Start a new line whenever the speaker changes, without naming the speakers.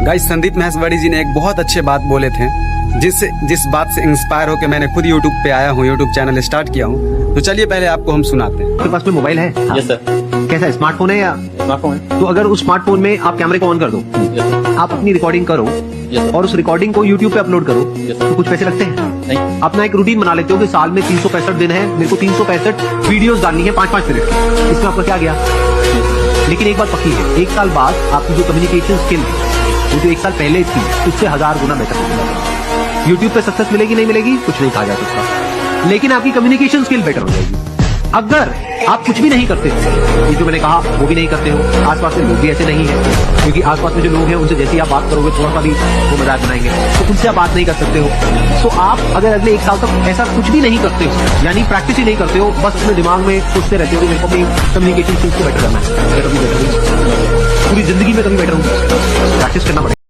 Guys Sandeep Maheshwari जी ने एक बहुत अच्छे बात बोले थे, जिस बात से इंस्पायर होकर मैंने खुद यूट्यूब पे आया हूँ, यूट्यूब चैनल स्टार्ट किया हूँ। तो चलिए पहले आपको हम सुनाते हैं।
आपके पास में मोबाइल है?
Yes sir.
कैसा है, स्मार्टफोन है या?
स्मार्टफोन है।
तो अगर उस स्मार्टफोन में आप कैमरे को ऑन कर दो, आप अपनी रिकॉर्डिंग करो और उस रिकॉर्डिंग को यूट्यूब पे अपलोड करो, तो कुछ पैसे लगते हैं?
नहीं।
अपना एक रूटीन बना लेते हो कि साल में 365 दिन है, मेरे को 365 वीडियोस डालनी है 5-5 मिनट की। इसमें आपका क्या गया? लेकिन एक बात पक्की है, एक साल बाद आपकी जो कम्युनिकेशन स्किल है वो जो एक साल पहले थी उससे 1000 गुना बेटर होगी। यूट्यूब पे सक्सेस मिलेगी नहीं मिलेगी कुछ नहीं कहा जा सकता, लेकिन आपकी कम्युनिकेशन स्किल बेटर हो जाएगी। अगर आप कुछ भी नहीं करते हो, ये जो मैंने कहा वो भी नहीं करते हो, आसपास में लोग भी ऐसे नहीं है, क्योंकि आसपास में जो लोग हैं उनसे जैसे आप बात करोगे थोड़ा सा भी वो मजाक बनाएंगे, तो उनसे आप बात नहीं कर सकते हो। तो आप अगर अगले एक साल तक ऐसा कुछ भी नहीं करते हो, यानी प्रैक्टिस ही नहीं करते हो, बस अपने दिमाग में सोचते रहते हो कि मेरे को अपनी कम्युनिकेशन स्किल्स को बेटर करना है, पूरी जिंदगी में कभी बेटर होगी, प्रैक्टिस करना पड़ेगा।